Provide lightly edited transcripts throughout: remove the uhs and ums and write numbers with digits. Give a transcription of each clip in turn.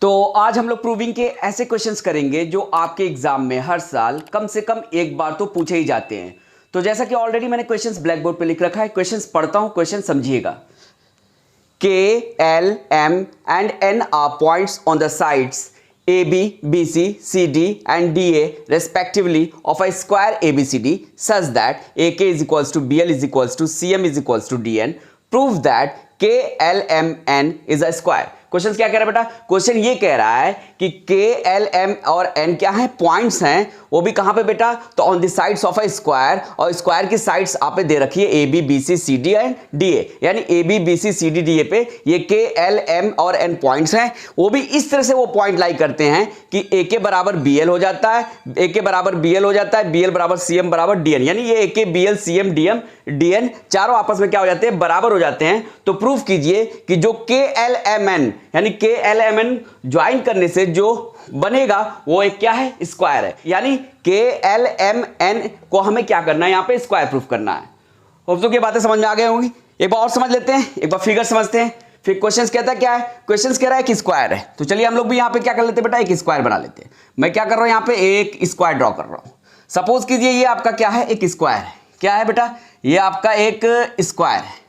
तो आज हम लोग प्रूविंग के ऐसे क्वेश्चंस करेंगे जो आपके एग्जाम में हर साल कम से कम एक बार तो पूछे ही जाते हैं। तो जैसा कि ऑलरेडी मैंने क्वेश्चंस ब्लैक बोर्ड पे लिख रखा है, क्वेश्चंस पढ़ता हूं, क्वेश्चन समझिएगा। K, L, M and N are points on the sides AB, BC, CD and DA respectively of a square ABCD such that AK is equals to BL is equals to CM is equals to DN. Prove that K, L, M, N is a square. Question क्या कह रहा है बेटा? Question ये कह रहा है कि K, L, M और N क्या है? पॉइंट्स हैं, वो भी कहां पे बेटा? तो on the sides of a square, और स्क्वायर की साइड्स आप पे दे रखी है A B B C C D and D A, यानी A B B C C D D A पे ये K, L, M और N पॉइंट्स हैं। वो भी इस तरह से वो पॉइंट लाई करते हैं कि ए के बराबर बी एल हो जाता है, ए के बराबर बी एल हो जाता है, बी एल बराबर सी एम बराबर डी एन, यानी ये A K B L C M D M D N चारों आपस में क्या हो जाते हैं? बराबर हो जाते हैं। तो प्रूफ कीजिए कि जो के एल एम एन यानी के एल एम एन ज्वाइन करने से जो बनेगा वो एक क्या है? स्क्वायर है। यानी के एल एम एन को हमें क्या करना है? यहां पे स्क्वायर प्रूफ करना है। होप सो की बातें समझ में आ गई होंगी। एक बार और समझ लेते हैं, एक बार फिगर समझते हैं। फिर क्वेश्चन कहता है क्या है? क्वेश्चन कह रहा है कि स्क्वायर है। तो चलिए हम लोग भी यहां पे क्या कर लेते हैं बेटा? एक स्क्वायर बना लेते हैं। मैं क्या कर रहा हूं? यहां पे एक स्क्वायर ड्रॉ कर रहा हूं। सपोज कीजिए ये आपका क्या है? एक स्क्वायर है। क्या है बेटा? ये आपका एक स्क्वायर है।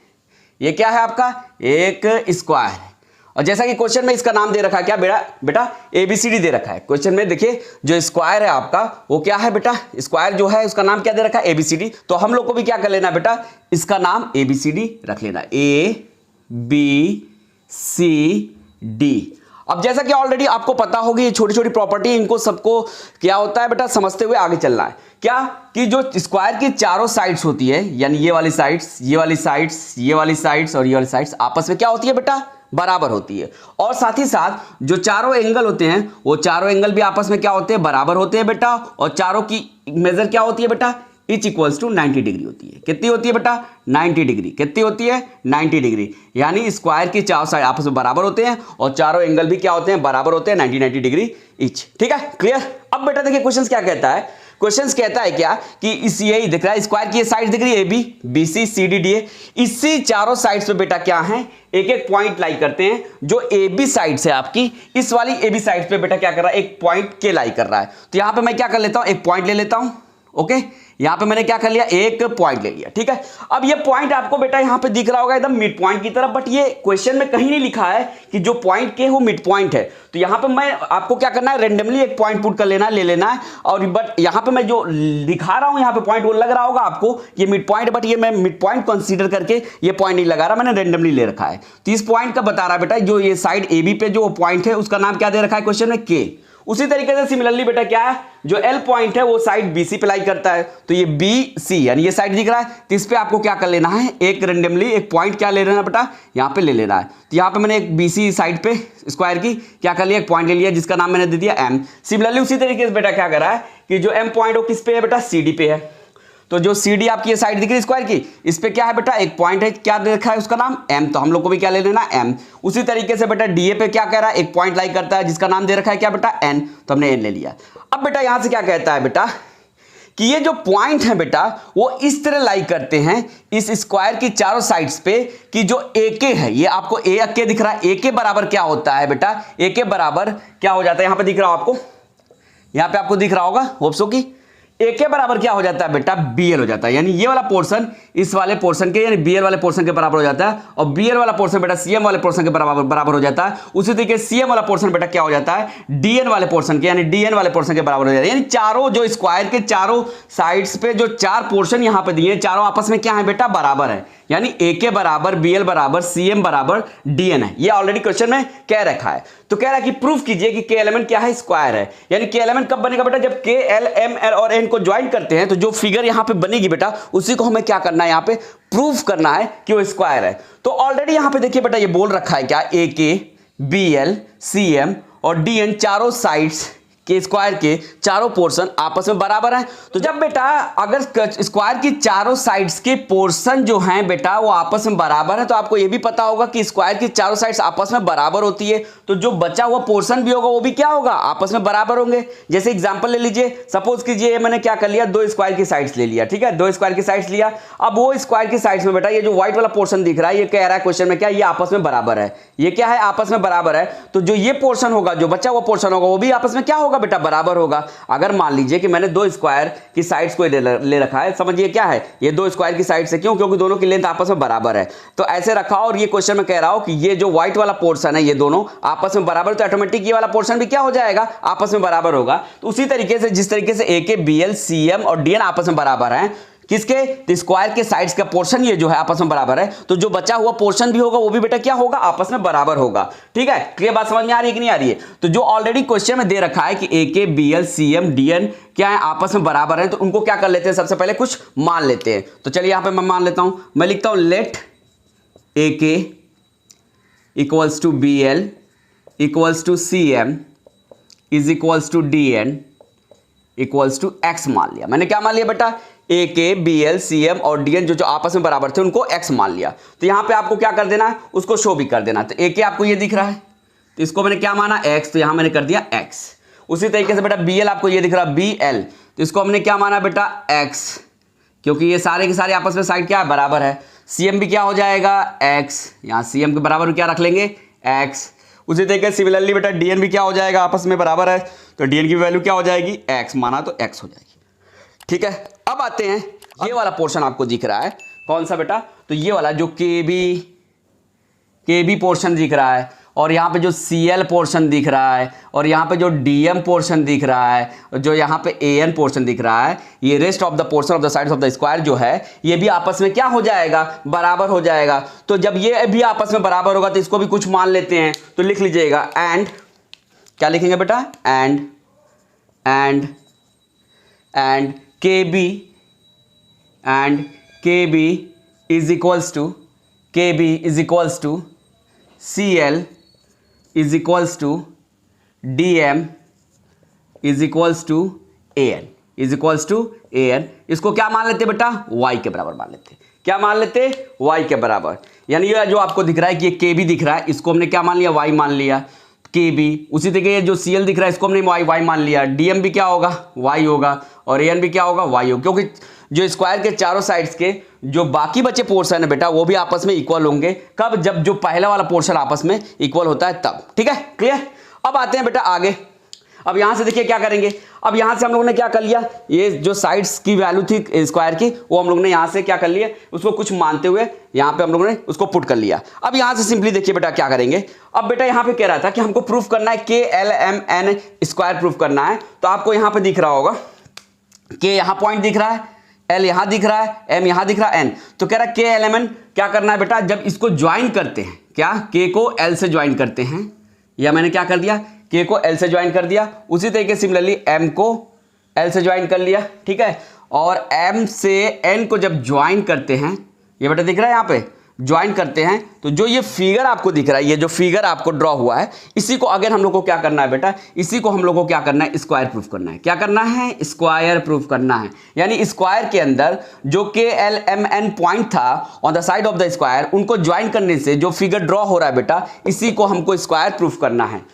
ये क्या है आपका? एक स्क्वायर है। और जैसा कि क्वेश्चन में इसका नाम दे रखा है क्या बेटा? एबीसीडी दे रखा है। क्वेश्चन में देखिए जो स्क्वायर है आपका वो क्या है बेटा? स्क्वायर जो है उसका नाम क्या दे रखा है? एबीसीडी। तो हम लोग को भी क्या कर लेना बेटा? इसका नाम एबीसीडी रख लेना, ए बी सी डी। अब जैसा कि ऑलरेडी आपको पता होगी ये छोटी छोटी प्रॉपर्टी, इनको सबको क्या होता है बेटा? समझते हुए आगे चलना है। क्या कि जो स्क्वायर की चारों साइड्स होती है, यानी ये वाली साइड्स, ये वाली साइड्स, ये वाली साइड्स और ये वाली साइड्स आपस में क्या होती है बेटा? बराबर होती है। और साथ ही साथ जो चारों एंगल होते हैं वो चारों एंगल भी आपस में क्या होते हैं? बराबर होते हैं बेटा। और चारों की मेजर क्या होती है बेटा? इच इक्वल्स टू 90 डिग्री होती है। कितनी होती है बेटा? 90 डिग्री। कितनी होती है? 90 डिग्री। यानी स्क्वायर की चारों साइड आपस में बराबर होते हैं और चारों एंगल भी क्या होते हैं? बराबर होते हैं, 90 डिग्री इच। ठीक है, क्लियर? अब बेटा देखिए क्वेश्चन क्या कहता है? क्वेश्चन कहता है क्या कि इस यही दिख रहा है, स्क्वायर की साइड दिख रही है A B B C C D D A. इसी चारों साइड्स पे बेटा क्या है? एक एक पॉइंट लाई करते हैं। जो ए बी साइड है आपकी, इस वाली ए बी साइड पे बेटा क्या कर रहा है? एक पॉइंट के लाई कर रहा है। तो यहां पे मैं क्या कर लेता हूं? एक पॉइंट ले लेता हूं। ओके, यहां पे मैंने क्या कर लिया? एक पॉइंट ले लिया। ठीक है, अब ये पॉइंट आपको बेटा यहां पे दिख रहा होगा एकदम मिड पॉइंट की तरफ, बट ये क्वेश्चन में कहीं नहीं लिखा है कि जो पॉइंट के वो मिड पॉइंट है। तो यहां पे मैं आपको क्या करना है? रेंडमली एक पॉइंट पुट कर लेना है, ले लेना है। और बट यहां पे मैं जो दिखा रहा हूं यहां पे पॉइंट, वो लग रहा होगा आपको ये मिड पॉइंट, बट ये मैं मिड पॉइंट कंसीडर करके ये पॉइंट नहीं लगा रहा, मैंने रेंडमली ले रखा है। तो इस पॉइंट का बता रहा है बेटा, जो ये साइड ए बी पे जो पॉइंट है उसका नाम क्या दे रखा है क्वेश्चन में? के। उसी तरीके से सिमिलरली बेटा क्या है? जो एल पॉइंट है वो साइड बीसी पे लाई करता है। तो ये बी सी यानी ये साइड दिख रहा है, तो इस पे आपको क्या कर लेना है? एक रेंडमली एक पॉइंट क्या ले लेना बेटा? यहाँ पे ले लेना है। तो यहाँ पे मैंने एक बीसी साइड पे स्क्वायर की क्या कर लिया? एक पॉइंट ले लिया जिसका नाम मैंने दे दिया एम। सिमिलरली उसी तरीके से बेटा क्या कर रहा है कि जो एम पॉइंट वो किस पे है बेटा? सी डी पे है। तो जो सी डी आपकी ये साइड दिख रही है स्क्वायर की, इस पे क्या है बेटा? एक पॉइंट है, क्या देखा है उसका नाम? एम। तो हम लोग को भी क्या ले लेना? एम। उसी तरीके से बेटा डीए पे क्या कह रहा है? एक पॉइंट लाई करता है जिसका नाम दे रखा है क्या बेटा? एन। तो हमने एन ले लिया। अब बेटा यहां से क्या कहता है बेटा कि ये जो पॉइंट है बेटा वो इस तरह लाई करते हैं इस स्क्वायर की चारों साइड्स पे कि जो ए के है, ये आपको ए के दिख रहा है, ए के बराबर क्या होता है बेटा? ए के बराबर क्या हो जाता है? यहां पे दिख रहा हो आपको, यहां पे आपको दिख रहा होगा होप्सो की ए के बराबर क्या हो जाता है बेटा? बीएल हो जाता है। यानी ये वाला पोर्शन इस वाले पोर्शन के यानी बीएल वाले पोर्शन के बराबर हो जाता है, और बीएल वाला पोर्शन बेटा सीएम वाले पोर्शन के बराबर हो जाता है। उसी तरीके से सीएम वाला पोर्शन बेटा क्या हो जाता है? डीएन वाले पोर्शन के यानी डीएन वाले पोर्शन के बराबर हो जाता है। यानी चारों जो स्क्वायर के चारों साइड्स पे जो चार पोर्शन यहां पे दिए, चारों आपस में क्या है बेटा? बराबर है। यानी ए के बराबर बीएल बराबर सीएम बराबर डीएन है। ये ऑलरेडी क्वेश्चन में कह रखा है। तो कह रहा है कि प्रूफ कीजिए कि के एलिमेंट क्या है? स्क्वायर है। यानी के एलिमेंट कब बनेगा बेटा? जब के एल एम एल और एन को ज्वाइन करते हैं तो जो फिगर यहां पे बनेगी बेटा उसी को हमें क्या करना है? यहां पे प्रूफ करना है कि वो स्क्वायर है। तो ऑलरेडी यहां पे देखिए बेटा ये बोल रखा है क्या? ए K B L C M और डी एन चारों साइड्स के स्क्वायर के चारों पोर्शन आपस में बराबर हैं। तो जब बेटा अगर स्क्वायर की चारों साइड्स के पोर्शन जो हैं बेटा वो आपस में बराबर हैं, तो आपको ये भी पता होगा कि स्क्वायर की चारों साइड्स आपस में बराबर होती है, तो जो बचा हुआ पोर्शन भी होगा वो भी क्या होगा, आपस में बराबर होंगे। जैसे एग्जांपल ले लीजिए, सपोज कीजिए मैंने क्या कर लिया, दो स्क्वायर की साइड्स ले लिया, ठीक है, दो स्क्वायर की साइड्स लिया। अब वो स्क्वायर की साइड्स में बेटा ये जो व्हाइट वाला पोर्शन दिख रहा है, ये कह रहा है क्वेश्चन में क्या, ये आपस में बराबर है, ये क्या है, आपस में बराबर है। तो जो ये पोर्शन होगा, जो बचा हुआ पोर्शन होगा, वो भी आपस में क्या होगा बेटा, बराबर होगा। अगर मान लीजिए कि मैंने दो स्क्वायर की साइड्स को ले रखा है, समझिए क्या है, ये दो स्क्वायर की साइड्स है, क्यों, क्योंकि दोनों की लेंथ आपस में बराबर है, तो ऐसे रखा। और ये क्वेश्चन में कह रहा हूं कि ये जो व्हाइट वाला पोर्शन है ये दोनों आपस में बराबर, तो ऑटोमेटिक ये वाला पोर्शन भी क्या हो जाएगा, आपस में बराबर होगा। तो उसी तरीके से जिस तरीके से ए K B L C M और डी एन आपस में बराबर हैं, किसके, स्क्वायर के साइड्स का पोर्शन ये जो है आपस में बराबर है, तो जो बचा हुआ पोर्शन भी होगा वो भी बेटा क्या होगा, आपस में बराबर होगा। ठीक है, क्लियर बात समझ में आ रही है कि नहीं आ रही है। तो जो ऑलरेडी क्वेश्चन में दे रखा है कि A K B L C M D N क्या है, आपस में बराबर है, तो उनको क्या कर लेते हैं, सबसे पहले कुछ मान लेते हैं। तो चलिए यहां पे मैं मान लेता हूं, मैं लिखता हूं let A K equals to B L equals to C M is equals to D N equals to X मान लिया। मैंने क्या मान लिया बेटा, A K B L C M और डी एन जो आपस में बराबर थे उनको एक्स मान लिया। तो यहां पे आपको क्या कर देना है, उसको शो भी कर देना। तो ए के आपको ये दिख रहा है, तो इसको मैंने क्या माना, एक्स, तो यहां मैंने कर दिया एक्स। उसी तरीके से बेटा बी एल आपको ये दिख रहा है बी एल, तो इसको हमने क्या माना बेटा, एक्स, क्योंकि ये सारे के सारे आपस में साइड क्या है, बराबर है। सी एम भी क्या हो जाएगा, एक्स, यहां सी एम के बराबर क्या रख लेंगे, एक्स। उसी तरीके से सिमिलरली बेटा डीएन भी क्या हो जाएगा, आपस में बराबर है, तो डीएन की वैल्यू क्या हो जाएगी, एक्स, माना तो एक्स हो जाएगी। ठीक है, अब आते हैं, ये वाला पोर्शन आपको दिख रहा है कौन सा बेटा, तो ये वाला जो के बी पोर्शन दिख रहा है, और यहाँ पे जो CL पोर्शन दिख रहा है, और यहाँ पे जो DM पोर्शन दिख रहा है, और जो यहाँ पे AN पोर्शन दिख रहा है, ये rest of the portion of the sides of the square जो है, ये भी आपस में क्या हो जाएगा, बराबर हो जाएगा। तो जब ये भी आपस में बराबर होगा तो इसको भी कुछ मान लेते हैं, तो लिख लीजिएगा एंड, क्या लिखेंगे बेटा, and KB is equals to CL is equals to DM is equals to AN। इसको क्या मान लेते बेटा, y के बराबर मान लेते। क्या मान लेते, y के बराबर। यानी ये जो आपको दिख रहा है कि ये KB दिख रहा है, इसको हमने क्या मान लिया, y मान लिया, KB। उसी तरीके जो CL दिख रहा है इसको हमने y मान लिया, DM भी क्या होगा, y होगा, और AN भी क्या होगा, y होगा, क्योंकि जो स्क्वायर के चारों साइड्स के जो बाकी बचे पोर्शन है बेटा वो भी आपस में इक्वल होंगे। कब, जब जो पहला वाला पोर्शन आपस में इक्वल होता है तब। ठीक है, क्लियर। अब आते हैं बेटा आगे। अब यहां से देखिए क्या करेंगे, अब यहां से हम लोगों ने क्या कर लिया, ये जो साइड्स की वैल्यू थी स्क्वायर की वो हम लोगों ने यहां से क्या कर लिया, उसको कुछ मानते हुए यहां पे हम लोगों ने उसको पुट कर लिया। अब यहां से सिंपली देखिए बेटा क्या करेंगे। अब बेटा यहां पे कह रहा था कि हमको प्रूफ करना है KLMN स्क्वायर प्रूफ करना है, तो आपको यहां पे दिख रहा होगा कि यहां पॉइंट दिख रहा है, L यहां दिख रहा है, M यहां दिख रहा है, N। तो कह रहा है KLMN क्या करना है बेटा, जब इसको ज्वाइन करते हैं, क्या K को L से ज्वाइन करते हैं, या मैंने क्या कर दिया, K को L से ज्वाइन कर दिया। उसी तरीके से सिमिलरली M को L से ज्वाइन कर लिया। ठीक है, और M से N को जब ज्वाइन करते हैं, ये बेटा दिख रहा है यहाँ पे, ज्वाइन करते हैं, तो जो ये फिगर आपको दिख रहा है, ये जो फिगर आपको ड्रॉ हुआ है, इसी को अगर हम लोग को क्या करना है बेटा, इसी को हम लोग को क्या करना है, स्क्वायर प्रूफ करना है। क्या करना है, स्क्वायर प्रूफ करना है। यानी स्क्वायर के अंदर जो KLMN पॉइंट था on the side of the square, उनको ज्वाइन करने से जो फिगर ड्रॉ हो रहा है बेटा, इसी को हमको स्क्वायर प्रूफ करना है।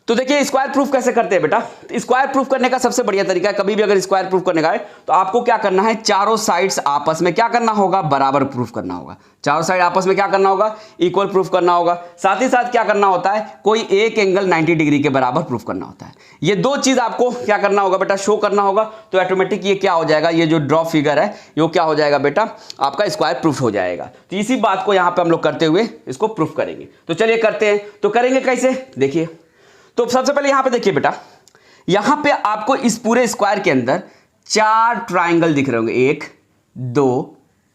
तो देखिए स्क्वायर प्रूफ कैसे करते हैं बेटा, स्क्वायर प्रूफ करने का सबसे बढ़िया तरीका है, कभी भी अगर स्क्वायर प्रूफ करने का है तो आपको क्या करना है, चारों साइड्स आपस में क्या करना होगा, बराबर प्रूफ करना होगा। चारों साइड आपस में क्या करना होगा, इक्वल प्रूफ करना होगा। साथ ही साथ क्या करना होता है, कोई एक एंगल 90 डिग्री के बराबर प्रूफ करना होता है। ये दो चीज आपको क्या करना होगा बेटा, शो करना होगा। तो ऑटोमेटिक ये क्या हो जाएगा, ये जो ड्रॉ फिगर है ये क्या हो जाएगा बेटा, आपका स्क्वायर प्रूफ हो जाएगा। तो इसी बात को यहाँ पे हम लोग करते हुए इसको प्रूफ करेंगे। तो चलिए करते हैं। तो करेंगे कैसे, देखिए। तो सबसे पहले यहां पे देखिए बेटा, यहां पे आपको इस पूरे स्क्वायर के अंदर 4 ट्राइंगल दिख रहे होंगे, 1 2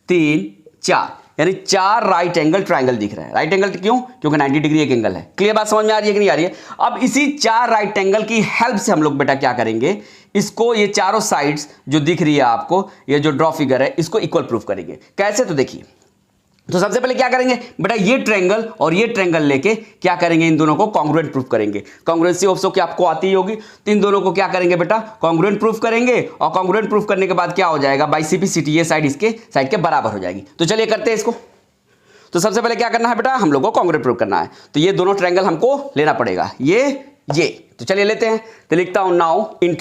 3 4, यानी 4 राइट एंगल ट्राइंगल दिख रहा है। राइट एंगल क्यों, क्योंकि 90 डिग्री एक एंगल है। क्लियर बात समझ में आ रही है कि नहीं आ रही है। अब इसी 4 राइट एंगल की हेल्प से हम लोग बेटा क्या करेंगे, इसको ये चारों साइड्स जो दिख रही है आपको, ये जो ड्रॉ फिगर है, इसको इक्वल प्रूफ करेंगे। कैसे, तो देखिए तो सबसे पहले क्या करेंगे बेटा, ये ट्रायंगल और ये ट्रायंगल लेके क्या करेंगे, इन दोनों को कॉन्ग्रुएंट प्रूफ करेंगे। कॉन्ग्रुएंसी ऑफ की आपको आती ही होगी, तो इन दोनों को क्या करेंगे बेटा, कॉन्ग्रुएंट प्रूफ करेंगे। और कॉन्ग्रुएंट प्रूफ करने के बाद क्या हो जाएगा, बाई CP/CT ये साइड इसके साइड के बराबर हो जाएगी। तो चलिए करते हैं इसको। तो सबसे पहले क्या करना है बेटा, हम लोग को कॉन्ग्रुएंट प्रूफ करना है। तो ये दोनों ट्रायंगल हमको लेना पड़ेगा, ये। तो चलिए लेते हैं। तो लिखता हूं नाउ इन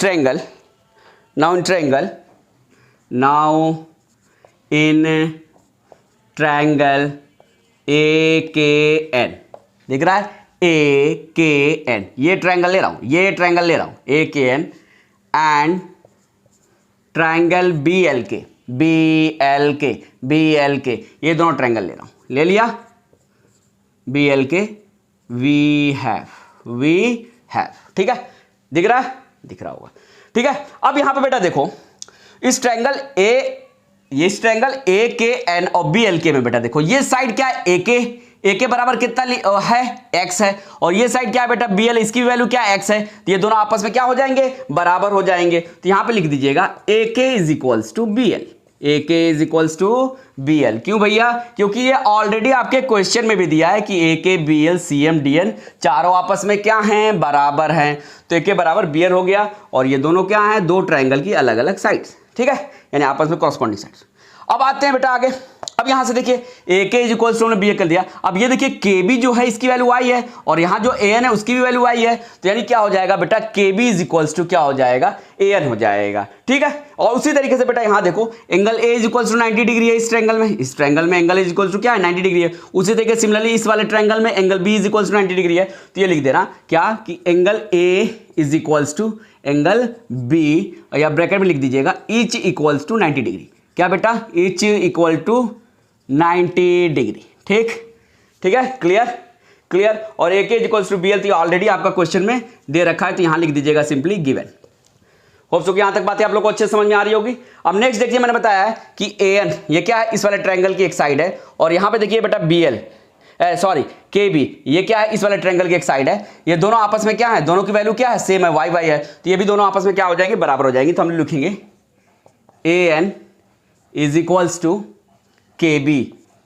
ट्रायंगल AKN, दिख रहा है AKN, ये ट्रायंगल ले रहा हूं, AKN एंड ट्रायंगल BLK, ये दोनों ट्रायंगल ले रहा हूं, ले लिया BLK, वी हैव, ठीक है, दिख रहा होगा, ठीक है। अब यहां पे बेटा देखो, इस ट्रायंगल AKN और BLK में बेटा देखो, ये साइड क्या है, AK बराबर कितना है, x है, और ये साइड क्या है बेटा BL, इसकी वैल्यू क्या है, x है। तो ये दोनों आपस में क्या हो जाएंगे, बराबर हो जाएंगे। तो यहां पे लिख दीजिएगा AK is equals to BL। क्यों भैया, क्योंकि ये ऑलरेडी आपके क्वेश्चन में भी दिया है कि AK BL CM DN चारों आपस में क्या हैं, बराबर हैं। तो AK बराबर BL हो गया, और ये दोनों क्या हैं, दो ट्रायंगल की अलग अलग साइड्स, ठीक है, यानी आपस में कॉरस्पॉन्डिंग साइड्स। अब आते हैं बेटा आगे। अब यहां से देखिए AK इज इक्वल्स टू हमने BL कर दिया। अब ये देखिए KB जो है इसकी वैल्यू y है, और यहां जो AN है उसकी भी वैल्यू y है। तो यानी क्या हो जाएगा बेटा, KB इज इक्वल्स टू क्या हो जाएगा, AN हो जाएगा, ठीक है। और उसी तरीके से बेटा यहां देखो, angle A is equals to 90 degree है इस ट्रायंगल में एंगल इज इक्वल्स टू क्या है, 90 डिग्री है। उसी तरीके सिमिलरली इस वाले ट्रायंगल में angle B is equals to 90 degree है। तो ये लिख देना क्या कि angle A is equals to angle B, या ब्रैकेट में लिख दीजिएगा ईच इक्वल्स टू 90 डिग्री। क्या बेटा, ईच इक्वल टू 90 डिग्री, ठीक है, क्लियर। और AK इक्वल्स टू BL तो ऑलरेडी आपका क्वेश्चन में दे रखा है, तो यहां लिख दीजिएगा सिंपली गिवन। होप सो कि यहां तक बातें आप लोग को अच्छे समझ में आ रही होगी। अब नेक्स्ट देखिए, मैंने बताया है कि AN ये क्या है, इस वाले ट्रायंगल की एक साइड है, और यहां पे देखिए बेटा KB ये क्या है, इस वाले ट्रायंगल की एक साइड है। ये दोनों आपस में क्या है, दोनों की वैल्यू क्या है, सेम है, y है। तो ये भी दोनों आपस में क्या हो जाएंगे, बराबर हो जाएंगे। तो हम लिखेंगे AN is equals to KB,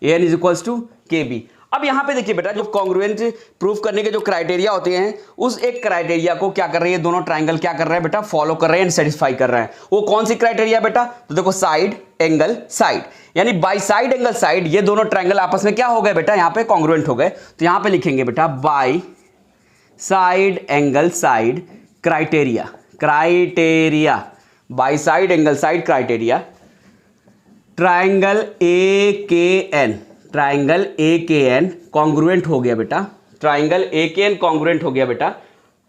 AN is equals to KB। अब यहां पे देखिए बेटा, जो कॉन्ग्रुएंट प्रूफ करने के जो क्राइटेरिया होते हैं, उस एक क्राइटेरिया को क्या कर रहे हैं, दोनों ट्रायंगल क्या कर रहे हैं बेटा, फॉलो कर रहे हैं एंड सेटिस्फाई कर रहे हैं। वो कौन सी क्राइटेरिया बेटा, तो देखो साइड एंगल साइड, यानी बाई साइड एंगल साइड, ये दोनों ट्रायंगल आपस में क्या हो गए बेटा, यहां पे कॉन्ग्रुएंट हो गए। तो यहां पे लिखेंगे बेटा by side angle side criteria, by side angle side criteria, triangle AKN congruent हो गया बेटा, ट्रायंगल AKN कॉन्ग्रुएंट हो गया बेटा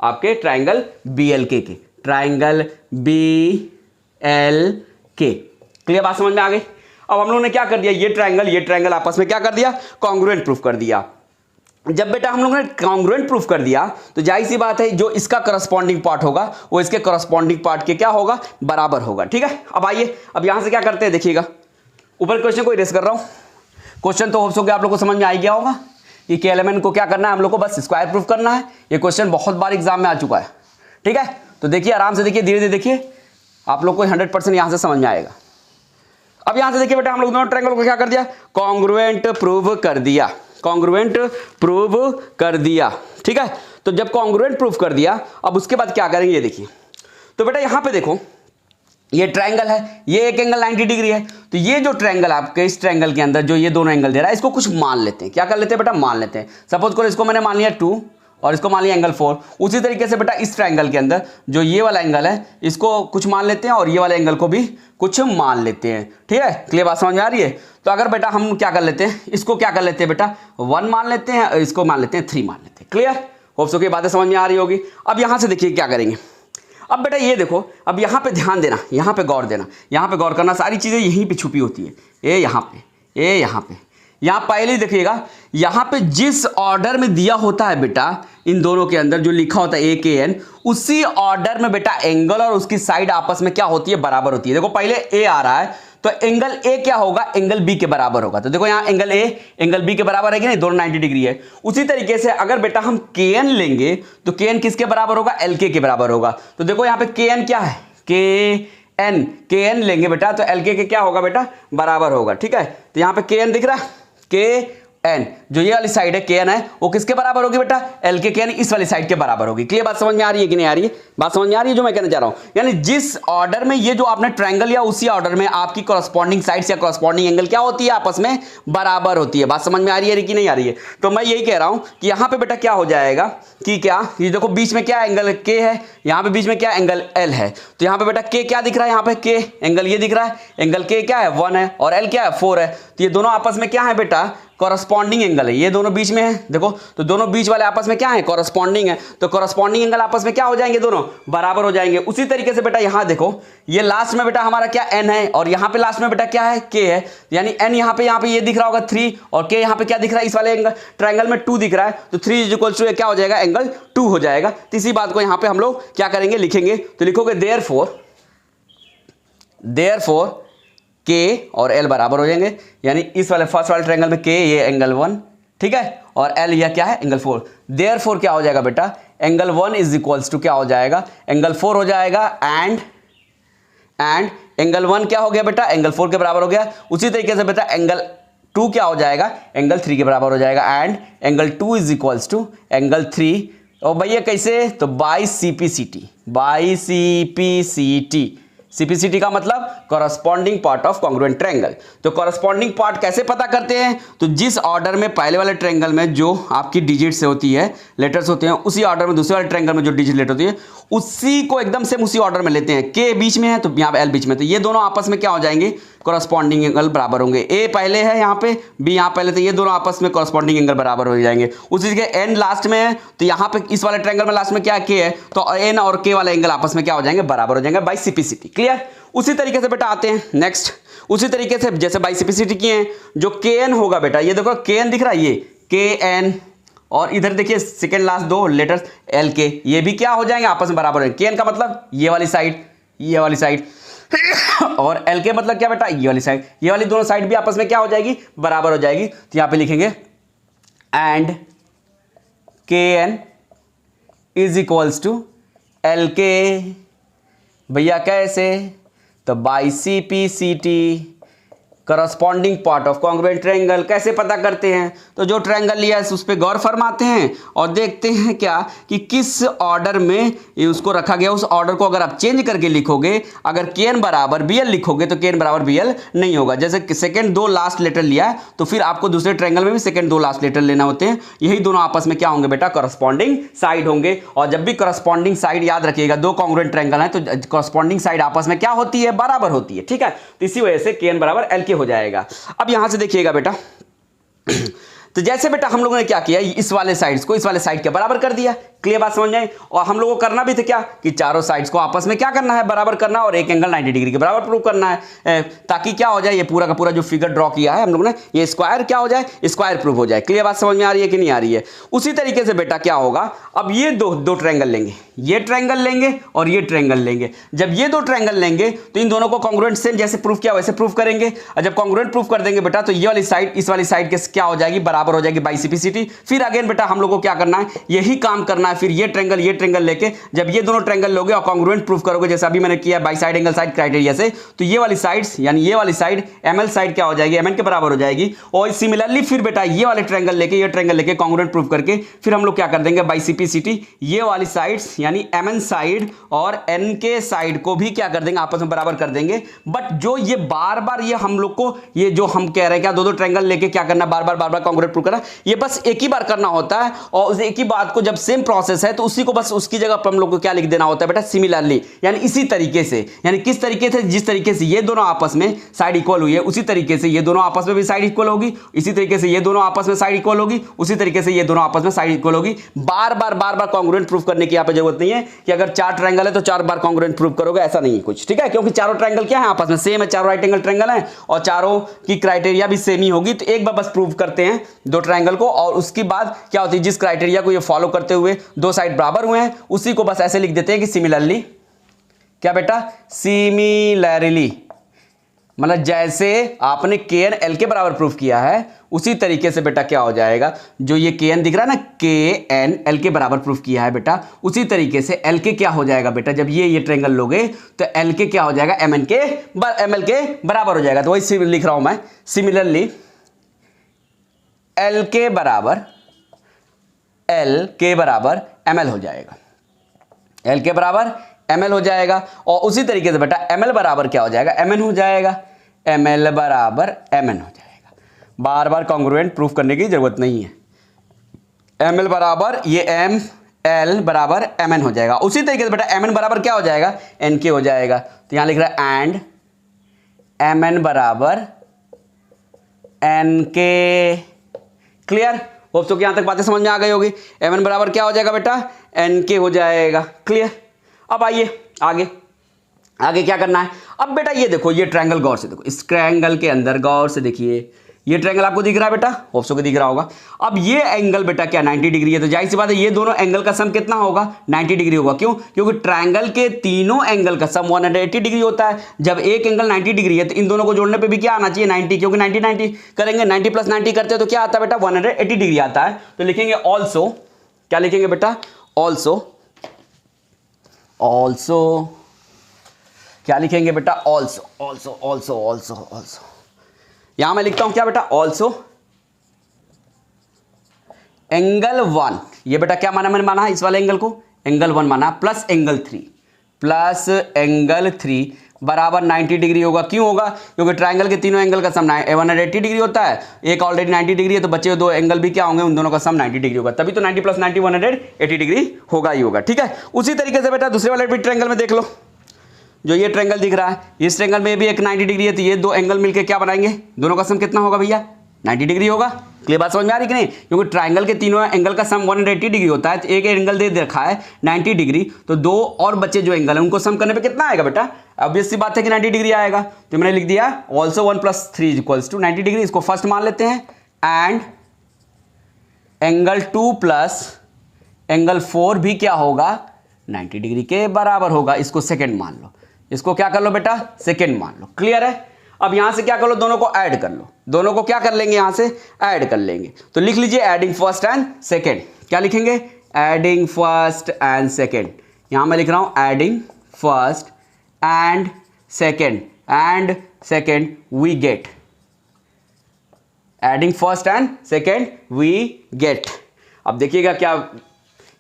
आपके ट्रायंगल BLK के, ट्रायंगल BLK। क्लियर बात समझ में आ गई। अब हम लोगों ने क्या कर दिया, ये ट्रायंगल आपस में क्या कर दिया, कॉन्ग्रुएंट प्रूफ कर दिया। जब बेटा हम लोगों ने कॉन्ग्रुएंट प्रूफ कर दिया, तो जाहिर सी बात है जो इसका करस्पॉन्डिंग पार्ट होगा वो इसके करस्पॉन्डिंग पार्ट के क्या होगा, बराबर होगा, ठीक है। अब आइए, अब यहां से क्या करते हैं, देखिएगा ऊपर क्वेश्चन को इरेज कर रहा हूं। क्वेश्चन तो होप्स हो गया आप लोग को समझ में आ गया होगा कि के एलिमेंट को क्या करना है, हम लोग को बस स्क्वायर प्रूफ करना है। ये क्वेश्चन बहुत बार एग्जाम में आ चुका है, ठीक है। तो देखिए आराम से देखिए, धीरे धीरे देखिए, आप लोग को 100% यहां से समझ में आएगा। अब यहां से देखिए बेटा, हम लोग दोनों ट्रायंगल को क्या कर दिया, कॉन्ग्रुएंट प्रूव कर दिया, ठीक है। तो जब कॉन्ग्रुएंट प्रूफ कर दिया, अब उसके बाद क्या करेंगे, ये देखिए। तो बेटा यहां पे देखो, ये ट्रायंगल है, ये एक एंगल 90 डिग्री है। तो ये जो ट्रायंगल आपके इस ट्रायंगल के अंदर जो ये दोनों एंगल दे रहा है, इसको कुछ मान लेते हैं। क्या कर लेते हैं बेटा, मान लेते हैं। सपोज करो इसको मैंने मान लिया 2 और इसको मान लिया एंगल 4। उसी तरीके से बेटा इस ट्रायंगल के अंदर जो ये वाला एंगल है, इसको कुछ मान लेते हैं, और ये वाले एंगल को भी कुछ मान लेते हैं, ठीक है। क्लियर बात समझ में आ रही है। तो अगर बेटा हम क्या कर लेते हैं, इसको क्या कर लेते हैं बेटा, 1 मान लेते हैं, इसको मान लेते हैं 3 मान लेते हैं। क्लियर, होप सो की बातें समझ में आ रही होगी। अब यहां से देखिए क्या करेंगे। अब बेटा ये देखो, अब यहाँ पे ध्यान देना, यहाँ पे गौर देना, यहाँ पे गौर करना, सारी चीज़ें यहीं पे छुपी होती है। ये यहाँ पे यहाँ पहले देखिएगा, यहाँ पे जिस ऑर्डर में दिया होता है बेटा, इन दोनों के अंदर जो लिखा होता है AKN, उसी ऑर्डर में बेटा एंगल और उसकी साइड आपस में क्या होती है, बराबर होती है। देखो पहले A आ रहा है, तो एंगल A क्या होगा, एंगल B के बराबर होगा। तो देखो यहाँ एंगल A एंगल B के बराबर है कि नहीं, दोनों 90 डिग्री है। उसी तरीके से अगर बेटा हम KN लेंगे, तो KN किसके बराबर होगा, LK के बराबर होगा। तो देखो यहाँ पे KN क्या है, KN लेंगे बेटा, तो LK के क्या होगा बेटा, बराबर होगा, ठीक है। तो यहाँ पे KN दिख रहा है, के एन, जो ये वाली साइड है के एन है, वो किसके बराबर होगी बेटा? एल के एन इस वाली साइड के बराबर होगी। क्लियर बात समझ में आ रही है कि नहीं आ रही है? बात समझ में आ रही है जो मैं कहना चाह रहा हूं? यानी जिस ऑर्डर में ये जो आपने ट्रायंगल या उसी ऑर्डर में आपकी कॉरस्पॉन्डिंग साइड्स या कॉरस्पॉन्डिंग एंगल क्या होती है? आपस में बराबर होती है। बात समझ में आ रही है कि नहीं आ रही है? तो मैं यही कह रहा हूं कि यहां पे बेटा क्या हो जाएगा कि क्या, ये देखो बीच में क्या एंगल के है, यहां पे बीच में क्या एंगल एल है, तो यहां पे बेटा के क्या दिख रहा है? यहां पे के एंगल ये दिख रहा है, एंगल के क्या है? 1 है, और एल क्या है? 4 है। तो ये दोनों आपस में क्या है बेटा? कॉरस्पॉन्डिंग एंगल है। ये दोनों बीच में है, देखो, तो दोनों बीच वाले आपस में क्या है? कॉरस्पॉन्डिंग है। तो कॉरस्पॉन्डिंग एंगल आपस में क्या हो जाएंगे? दोनों बराबर हो जाएंगे। उसी तरीके से बेटा यहां देखो, ये लास्ट में बेटा हमारा क्या एन है, और यहां पे लास्ट में बेटा क्या है? के है। यानी एन यहां पे ये दिख रहा होगा 3, और के यहां पे क्या दिख रहा है? इस वाले एंगल ट्रायंगल में 2 दिख रहा है, तो 3 = 2 क्या हो जाएगा? एंगल 2 हो जाएगा। तो इसी बात को यहां पे हम लोग क्या करेंगे? लिखेंगे। तो लिखोगे देयरफॉर के और एल बराबर हो जाएंगे। यानी इस वाले फर्स्ट वाले ट्रायंगल में के ये एंगल 1, ठीक है, और एल यह क्या है? एंगल 4। देयरफॉर क्या हो जाएगा बेटा? एंगल 1 = क्या हो जाएगा? एंगल 4 हो जाएगा। एंड एंगल 1 क्या हो गया बेटा? एंगल 4 के बराबर हो गया। उसी तरीके से बेटा एंगल 2 क्या हो जाएगा? एंगल 3 के बराबर हो जाएगा। And angle 2 = angle 3। और भैया कैसे? तो बाई CPCT। CPCT का मतलब corresponding part of congruent triangle. तो कॉरस्पॉन्डिंग पार्ट कैसे पता करते हैं? तो जिस ऑर्डर में पहले वाले ट्रायंगल में जो आपकी डिजिट्स होती है, लेटर्स होते हैं, उसी ऑर्डर में दूसरे वाले ट्रायंगल में जो डिजिट लेटर होती है, उसी को एकदम सेम उसी ऑर्डर में लेते हैं। के बीच में है तो यहाँ पे एल बीच में, तो ये दोनों आपस में क्या हो जाएंगे? कॉरस्पॉन्डिंग एंगल बराबर होंगे। ए पहले है यहाँ पे, बी यहाँ पहले, तो ये दोनों आपस में कॉरस्पॉन्डिंग एंगल बराबर हो जाएंगे। उसी के एन लास्ट में है, तो यहाँ पे इस वाले ट्रायंगल में लास्ट में क्या के है, तो एन और के वाला एंगल आपस में क्या हो जाएंगे? बराबर हो जाएंगे बाई CPCT। क्लियर? उसी तरीके से बेटा आते हैं नेक्स्ट। उसी तरीके से जैसे बाई CPCT किए हैं, जो के एन होगा बेटा, ये देखो के एन दिख रहा है, ये के एन, और इधर देखिए सेकेंड लास्ट 2 लेटर्स एल के, ये भी क्या हो जाएंगे? आपस में बराबर हो। के एन का मतलब ये वाली साइड और एल के मतलब क्या बेटा? ये वाली साइड। ये वाली दोनों साइड भी आपस में क्या हो जाएगी? बराबर हो जाएगी। तो यहां पे लिखेंगे एंड के एन = एल के। भैया कैसे? तो by CPCT corresponding part of congruent triangle. कैसे पता करते हैं? तो जो ट्रायंगल लिया है उस पर गौर फरमाते हैं और देखते हैं क्या कि किस ऑर्डर में ये उसको रखा गया। उस ऑर्डर को अगर आप चेंज करके लिखोगे, अगर KN बराबर BL लिखोगे तो KN बराबर BL नहीं होगा। जैसे सेकंड 2 लास्ट लेटर लिया है तो फिर आपको दूसरे ट्रायंगल में भी सेकंड 2 लास्ट लेटर लेना होते हैं। यही दोनों आपस में क्या होंगे बेटा? करस्पॉन्डिंग साइड होंगे। और जब भी करस्पॉन्डिंग साइड, याद रखिएगा, 2 कॉन्ग्रुएंट ट्रायंगल है तो करस्पॉन्डिंग साइड आपस में क्या होती है? बराबर होती है। ठीक है, तो इसी वजह से KN बराबर L हो जाएगा। अब यहां से देखिएगा बेटा, तो जैसे बेटा हम लोगों ने क्या किया, इस वाले साइड्स को इस वाले साइड के बराबर कर दिया। क्लियर बात समझ जाए? और हम लोगों को करना भी था क्या कि चारों साइड्स को आपस में क्या करना है? बराबर करना, और एक एंगल 90 डिग्री के बराबर प्रूव करना है, ताकि क्या हो जाए, ये पूरा का पूरा जो फिगर ड्रॉ किया है हम लोगों ने, ये स्क्वायर क्या हो जाए? स्क्वायर प्रूव हो जाए। क्लियर बात समझ में आ रही है कि नहीं आ रही है? उसी तरीके से बेटा क्या होगा, अब ये दो ट्रायंगल लेंगे, ये ट्रायंगल लेंगे और ये ट्रायंगल लेंगे। जब ये 2 ट्रायंगल लेंगे तो इन दोनों को कॉन्ग्रुएंट सेम जैसे प्रूफ किया वैसे प्रूफ करेंगे। और जब कॉन्ग्रुएंट प्रूफ कर देंगे बेटा तो ये वाली साइड इस वाली साइड के क्या हो जाएगी? बराबर हो जाएगी बाई CPCT। फिर अगेन बेटा हम लोग को क्या करना है? यही काम करना है। फिर ये ट्रायंगल लेके जब ये दोनों ट्रायंगल लोगे और कॉन्ग्रुएंट प्रूफ करोगे, जैसे अभी मैंने किया by side angle side criteria से, तो ये वाली साइड्स यानी ये वाली साइड ML साइड क्या हो जाएगी? MN के बराबर हो जाएगी। और सिमिलरली फिर बेटा ये वाले ट्रायंगल लेके ये ट्रायंगल लेके कॉन्ग्रुएंट प्रूफ करके फिर हम लोग क्या कर देंगे? बाई CPCT ये वाली साइड्स यानी MN साइड और NK साइड को भी क्या कर देंगे? आपस में बराबर कर देंगे। बट जो ये बार बार ये हम लोग को ये जो हम कह रहे हैं क्या 2 ट्रायंगल लेके क्या करना, बार बार कॉन्ग्रुएंट प्रूफ करना, ये बस एक ही बार करना होता है। और उस एक ही बात को जब सेम प्रोसेस है तो उसी को बस उसकी जगह पर हम लोग को क्या लिख देना होता है बेटा? सिमिलरली, यानी इसी तरीके से। यानी किस तरीके से? जिस तरीके से ये दोनों आपस में साइड इक्वल हुई है उसी तरीके से ये दोनों आपस में भी साइड इक्वल होगी, इसी तरीके से ये दोनों आपस में साइड इक्वल होगी, उसी तरीके से ये दोनों आपस में साइड इक्वल होगी। बार बार कॉन्ग्रुएंट प्रूफ करने की यहाँ पे जरूरत नहीं है कि अगर 4 ट्रायंगल है तो 4 बार कॉन्ग्रुएंट प्रूफ करोगे, ऐसा नहीं है कुछ। ठीक है, क्योंकि चारों ट्रायंगल क्या है? आपस में सेम है, चारों राइट एंगल ट्रायंगल है और चारों की क्राइटेरिया भी सेम ही होगी। तो एक बार बस प्रूव करते हैं 2 ट्रायंगल को, और उसके बाद क्या होती है, जिस क्राइटेरिया को ये फॉलो करते हुए 2 साइड बराबर हुए हैं उसी को बस ऐसे लिख देते हैं कि सिमिलरली, क्या बेटा? सिमिलरली, मतलब जैसे आपने KN L के बराबर प्रूफ किया है उसी तरीके से बेटा क्या हो जाएगा, जो ये KN दिख रहा है ना, KN L के बराबर प्रूफ किया है बेटा, उसी तरीके से L के क्या हो जाएगा बेटा? जब ये ट्रायंगल लोगे तो L के क्या हो जाएगा? ML के बराबर हो जाएगा। तो वही लिख रहा हूं मैं, सिमिलरली एल के बराबर ml हो जाएगा, एल के बराबर ml हो जाएगा। और उसी तरीके से बेटा ml बराबर क्या हो जाएगा, mn हो जाएगा, ml बराबर mn हो जाएगा। बार बार कॉन्ग्रुएंट प्रूफ करने की जरूरत नहीं है। ml बराबर ये ml बराबर mn हो जाएगा। उसी तरीके से बेटा mn बराबर क्या हो जाएगा, nk हो जाएगा। तो यहां लिख रहा है एंड mn बराबर nk। क्लियर? होप सो कि यहां तक बातें समझ में आ गई होगी। mn बराबर क्या हो जाएगा बेटा, nk हो जाएगा। क्लियर? अब आइए आगे, आगे क्या करना है। अब बेटा ये देखो, ये ट्रायंगल गौर से देखो, इस ट्रायंगल के अंदर गौर से देखिए, ये ट्रायंगल आपको दिख रहा है बेटा, होप सो कि दिख रहा होगा। अब ये एंगल बेटा क्या 90 डिग्री है, तो जाहिर सी बात है ये दोनों एंगल का सम कितना होगा, 90 डिग्री होगा। क्यों? क्योंकि ट्रायंगल के तीनों एंगल का सम 180 डिग्री होता है। जब एक एंगल 90 डिग्री है तो इन दोनों को जोड़ने पे भी क्या आना चाहिए, 90, क्योंकि 90 90 करेंगे, 90 प्लस 90 करते हैं तो क्या आता है बेटा, 180 डिग्री आता है। तो लिखेंगे ऑल्सो, क्या लिखेंगे बेटा, ऑल्सो क्या लिखेंगे बेटा, ऑल्सो। यहां मैं लिखता हूं क्या बेटा, ऑल्सो एंगल 1, ये बेटा क्या माना मैंने, माना इस वाले एंगल को एंगल 1 माना, प्लस एंगल 3 बराबर 90 डिग्री होगा। क्यों होगा? क्योंकि ट्रायंगल के तीनों एंगल का सम 180 डिग्री होता है, एक ऑलरेडी 90 डिग्री है, तो बचे दो एंगल भी क्या होंगे, उन दोनों का सम 90 डिग्री होगा। तभी तो 90 प्लस 90 180 डिग्री होगा ही होगा। ठीक है? उसी तरीके से बेटा दूसरे वाले भी ट्रायंगल में देख लो, जो ये ट्रायंगल दिख रहा है, इस ट्रायंगल में भी एक 90 डिग्री है, तो ये दो एंगल मिलके क्या बनाएंगे, दोनों का सम कितना होगा भैया, 90 डिग्री होगा। क्लियर बात समझ में आ रही कि नहीं? क्योंकि ट्रायंगल के तीनों एंगल का सम 180 डिग्री होता है, तो एक एंगल दे रखा है 90 डिग्री, तो दो और बच्चे जो एंगल है उनको सम करने पे कितना आएगा बेटा, ऑब्वियस सी बात है कि 90 डिग्री आएगा। तो मैंने लिख दिया ऑल्सो 1 + 3 = 90 डिग्री, इसको फर्स्ट मान लेते हैं। एंड एंगल 2 प्लस एंगल 4 भी क्या होगा, 90 डिग्री के बराबर होगा। इसको सेकेंड मान लो, इसको क्या कर लो बेटा, सेकेंड मान लो। क्लियर है? अब यहां से क्या कर लो, दोनों को ऐड कर लो, दोनों को क्या कर लेंगे, यहां से ऐड कर लेंगे। तो लिख लीजिए एडिंग फर्स्ट एंड सेकेंड। क्या लिखेंगे, एडिंग फर्स्ट एंड सेकेंड। यहां मैं लिख रहा हूं adding first and second we get, adding first and second we get. अब देखिएगा क्या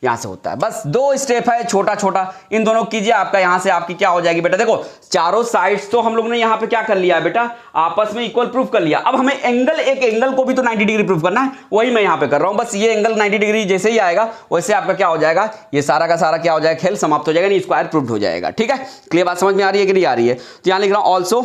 यहां से होता है, बस दो स्टेप है छोटा छोटा, इन दोनों कीजिए, आपका यहां से आपकी क्या हो जाएगी बेटा, देखो चारों साइड्स तो हम लोग ने यहां पे क्या कर लिया है बेटा, आपस में इक्वल प्रूफ कर लिया। अब हमें एंगल, एक एंगल को भी तो 90 डिग्री प्रूफ करना है, वही मैं यहां पे कर रहा हूं। बस ये एंगल 90 डिग्री जैसे ही आएगा वैसे आपका क्या हो जाएगा, ये सारा का सारा क्या हो जाएगा, खेल समाप्त हो जाएगा, नहीं स्क्वायर प्रूफ हो जाएगा। ठीक है? क्लियर बात समझ में आ रही है कि नहीं आ रही है? तो यहां लिख रहा हूं ऑल्सो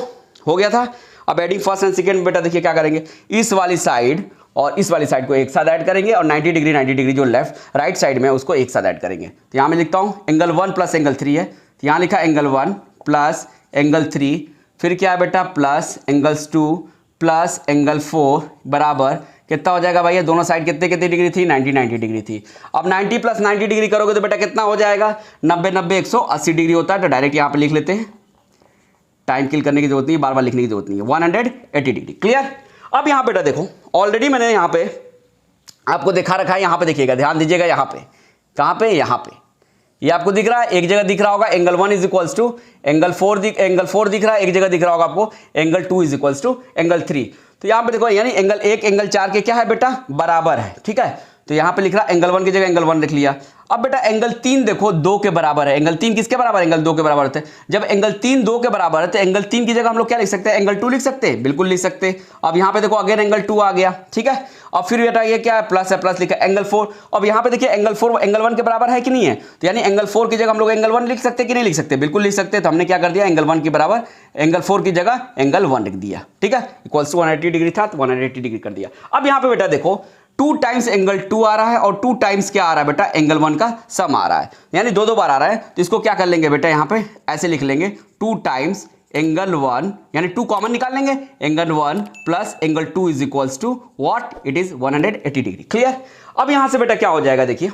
हो गया था। अब एडिंग फर्स्ट एंड सेकेंड बेटा देखिए क्या करेंगे, इस वाली साइड और इस वाली साइड को एक साथ ऐड करेंगे, और 90 डिग्री जो लेफ्ट राइट साइड में उसको एक साथ ऐड करेंगे। तो यहां मैं लिखता हूं एंगल 1 प्लस एंगल 3 है, तो यहां लिखा एंगल 1 प्लस एंगल 3, फिर क्या है बेटा प्लस एंगल्स 2 प्लस एंगल 4 बराबर कितना हो जाएगा भैया, दोनों साइड कितने डिग्री थी, 90 डिग्री थी। अब 90 प्लस 90 डिग्री करोगे तो बेटा कितना हो जाएगा, 90 180 डिग्री होता है। तो डायरेक्ट यहां पे लिख लेते हैं, टाइम किल करने की जरूरत नहीं है, बार बार लिखने की जरूरत नहीं है, 180 डिग्री। क्लियर? अब यहां बेटा देखो, ऑलरेडी मैंने यहां पे आपको दिखा रखा है, यहां पे देखिएगा, ध्यान दीजिएगा, यहां पे कहां पे, यहां पे ये आपको दिख रहा है, एक जगह दिख रहा होगा एंगल 1 = एंगल 4 दिख रहा है, एक जगह दिख रहा होगा आपको एंगल 2 = एंगल 3। तो यहां पे देखो, यानी एंगल 1 एंगल 4 के क्या है बेटा, बराबर है। ठीक है? तो यहां पे लिख रहा एंगल 1 की जगह एंगल 1 लिख लिया। अब बेटा एंगल 3 देखो 2 के बराबर है, एंगल 3 किसके बराबर है, एंगल 2 के बराबर होते हैं। जब एंगल 3 2 के बराबर है तो एंगल 3 की जगह हम लोग क्या लिख सकते हैं, एंगल 2 लिख सकते हैं, बिल्कुल लिख सकते हैं। अब यहां पे देखो अगेन एंगल 2 आ गया। ठीक है? अब फिर बेटा ये क्या है, प्लस है, प्लस लिखा एंगल 4। अब यहां पे देखिए एंगल 4 एंगल 1 के बराबर है कि नहीं है, तो यानी एंगल 4 की जगह हम लोग एंगल 1 लिख सकते हैं कि नहीं लिख सकते, बिल्कुल लिख सकते हैं। तो हमने क्या कर दिया, एंगल 1 के बराबर एंगल 4 की जगह एंगल 1 लिख दिया। ठीक है? इक्वल्स टू 180 डिग्री था तो 180 डिग्री कर दिया। अब यहां पे बेटा देखो 2 टाइम्स एंगल 2 आ रहा है और 2 टाइम्स क्या आ रहा है बेटा, एंगल 1 का सम आ रहा है, यानी दो बार आ रहा है। तो इसको क्या कर लेंगे बेटा, यहां पे ऐसे लिख लेंगे 2 टाइम्स एंगल 1, यानी 2 कॉमन निकाल लेंगे, angle 1 plus angle 2 = what, it is 180 degree. Clear? अब यहां से बेटा क्या हो जाएगा, देखिए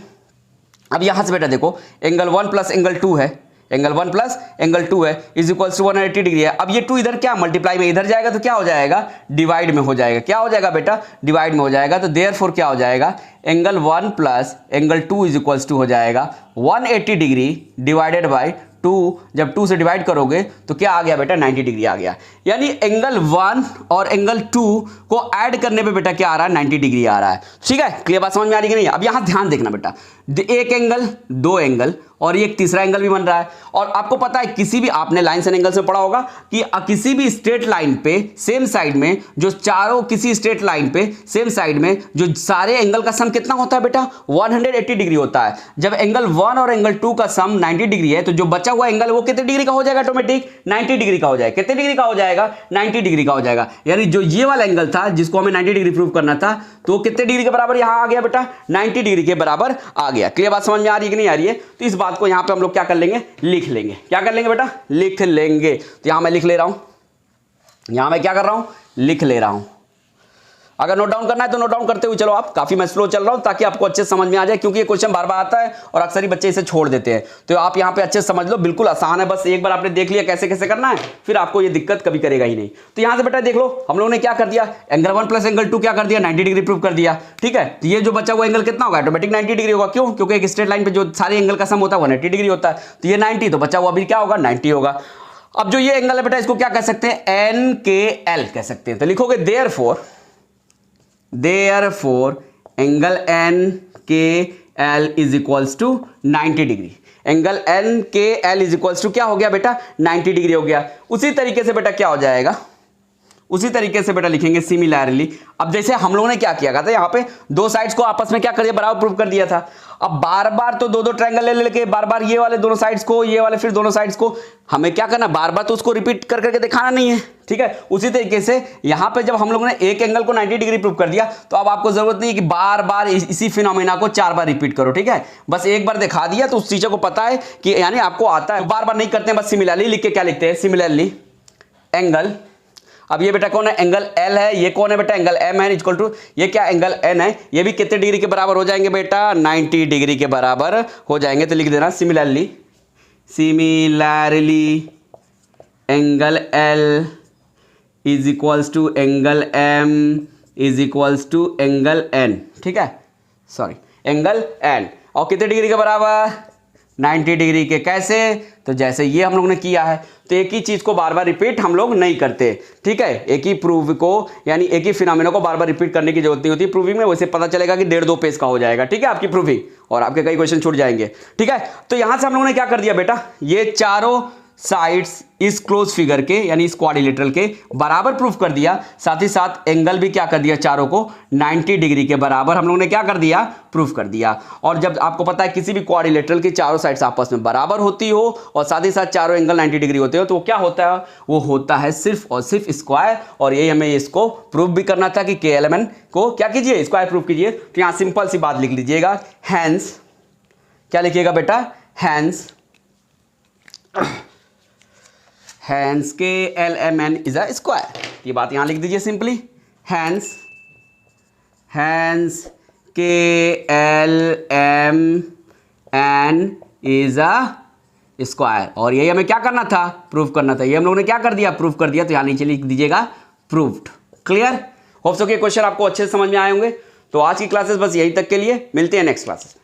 अब यहां से बेटा देखो एंगल 1 प्लस एंगल 2 है, एंगल 1 प्लस एंगल 2 है = 180 डिग्री है। अब ये 2 इधर क्या मल्टीप्लाई में इधर जाएगा तो क्या हो जाएगा, डिवाइड में हो जाएगा। क्या हो जाएगा बेटा, डिवाइड में हो जाएगा। तो देयरफॉर क्या हो जाएगा, एंगल 1 प्लस एंगल 2 = हो जाएगा 180 डिग्री डिवाइडेड बाय 2 जब 2 से डिवाइड करोगे तो क्या आ गया बेटा 90 डिग्री आ गया। यानी एंगल 1 और एंगल 2 को ऐड करने पे बेटा क्या आ रहा है 90 डिग्री आ रहा है। ठीक है, क्लियर बात समझ में आ रही है कि नहीं। अब यहां ध्यान देखना बेटा, एक एंगल, दो एंगल और एक तीसरा एंगल भी बन रहा है। और आपको पता है किसी भी, आपने लाइन्स एंड एंगल्स में पढ़ा होगा कि किसी भी स्ट्रेट लाइन पे सेम साइड में जो चारों, किसी स्ट्रेट लाइन पे सेम साइड में जो सारे एंगल का सम कितना होता है बेटा 180 डिग्री होता है। जब एंगल 1 और एंगल 2 का सम 90 डिग्री है तो जो बचा हुआ एंगल वो कितने डिग्री का हो जाएगा ऑटोमेटिक 90 डिग्री का हो जाएगा। कितने डिग्री का हो जाएगा 90 डिग्री का हो जाएगा। यानी जो ये वाला एंगल था जिसको हमें 90 डिग्री प्रूव करना था तो कितने डिग्री के बराबर यहां आ गया बेटा 90 डिग्री के बराबर आ गया। क्लियर बात समझ में आ रही है कि नहीं आ रही है। तो इस बात को यहां पे हम लोग क्या कर लेंगे, लिख लेंगे। क्या कर लेंगे बेटा, लिख लेंगे। तो यहां मैं लिख ले रहा हूं, यहां मैं क्या कर रहा हूं, लिख ले रहा हूं। अगर नोट डाउन करना है तो नोट डाउन करते हुए चलो आप, काफी मैं स्लो चल रहा हूं ताकि आपको अच्छे से समझ में आ जाए, क्योंकि ये क्वेश्चन बार बार आता है और अक्सर ही बच्चे इसे छोड़ देते हैं। तो आप यहां पे अच्छे से समझ लो, बिल्कुल आसान है, बस एक बार आपने देख लिया कैसे कैसे करना है फिर आपको ये दिक्कत कभी करेगा ही नहीं। तो यहां से बेटा देख लो, हम लोगों ने क्या कर दिया, एंगल 1 प्लस एंगल 2 क्या कर दिया 90 डिग्री प्रूव कर दिया। ठीक है, तो ये जो बचा हुआ एंगल कितना होगा ऑटोमेटिक 90 डिग्री होगा। क्यों, क्योंकि एक स्ट्रेट लाइन पे जो सारे एंगल का सम होता है 180 डिग्री होता है। तो ये 90, तो बचा हुआ भी क्या होगा 90 होगा। अब जो ये एंगल है बेटा इसको क्या कह सकते हैं NKL कह सकते हैं। तो लिखोगे therefore angle NKL is equals to 90 degree. Angle NKL is equals to क्या हो गया बेटा 90 डिग्री हो गया। उसी तरीके से बेटा क्या हो जाएगा, उसी तरीके से बेटा लिखेंगे सिमिलरली। अब जैसे हम लोगों ने क्या किया था, यहाँ पे दो साइड्स को आपस में क्या कर दिया बराबर प्रूव कर दिया था। अब बार बार तो दो दो ट्रायंगल ले लेके बार बार ये वाले दोनों साइड्स को, ये वाले फिर दोनों साइड्स को, हमें क्या करना बार बार तो उसको रिपीट कर करके दिखाना नहीं है। ठीक है, उसी तरीके से यहाँ पे जब हम लोगों ने एक एंगल को 90 डिग्री प्रूव कर दिया तो अब आपको जरूरत नहीं है कि बार बार इसी फिनोमेना को 4 बार रिपीट करो। ठीक है, बस एक बार दिखा दिया तो उस टीचर को पता है कि यानी आपको आता है, बार बार नहीं करते हैं। बस सिमिलरली लिख के क्या लिखते हैं, सिमिलरली एंगल, अब ये बेटा कौन है एंगल L है, ये कौन है बेटा एंगल M है इक्वल टू ये क्या एंगल N है, ये भी कितने डिग्री के बराबर हो जाएंगे बेटा 90 डिग्री के बराबर हो जाएंगे। तो लिख देना similarly angle L is equals to angle M is equals to angle N। ठीक है, सॉरी एंगल N, और कितने डिग्री के बराबर 90 डिग्री के। कैसे, तो जैसे ये हम लोग ने किया है, तो एक ही चीज को बार बार रिपीट हम लोग नहीं करते। ठीक है, एक ही प्रूव को यानी एक ही फिनोमेना को बार बार रिपीट करने की जरूरत नहीं होती प्रूविंग में। वैसे पता चलेगा कि 1.5-2 पेज का हो जाएगा। ठीक है, आपकी प्रूविंग और आपके कई क्वेश्चन छूट जाएंगे। ठीक है, तो यहां से हम लोगों ने क्या कर दिया बेटा, ये चारों साइड्स इस क्लोज फिगर के यानी इस क्वाड्रिलेटरल के बराबर प्रूफ कर दिया। साथ ही साथ एंगल भी क्या कर दिया, चारों को 90 डिग्री के बराबर हम लोगों ने क्या कर दिया, प्रूफ कर दिया। और जब आपको पता है किसी भी क्वाड्रिलेटरल की चारों साइड्स आपस में बराबर होती हो और साथ ही साथ चारों एंगल 90 डिग्री होते हो तो वो क्या होता है, वो होता है सिर्फ और सिर्फ स्क्वायर। और यही हमें इसको प्रूफ भी करना था कि KLMN को क्या कीजिए, स्क्वायर प्रूफ कीजिए। तो यहां सिंपल सी बात लिख लीजिएगा, हैंस, क्या लिखिएगा बेटा, hence KLMN is a square. ये बात यहां लिख दीजिए simply, hence KLMN is a square. और यही हमें क्या करना था, प्रूफ करना था। ये हम लोगों ने क्या कर दिया, प्रूफ कर दिया। तो यहां नीचे लिख दीजिएगा प्रूव्ड। क्लियर, होप सो कि क्वेश्चन आपको अच्छे से समझ में आए होंगे। तो आज की क्लासेस बस यही तक के लिए, मिलते हैं नेक्स्ट क्लासेस।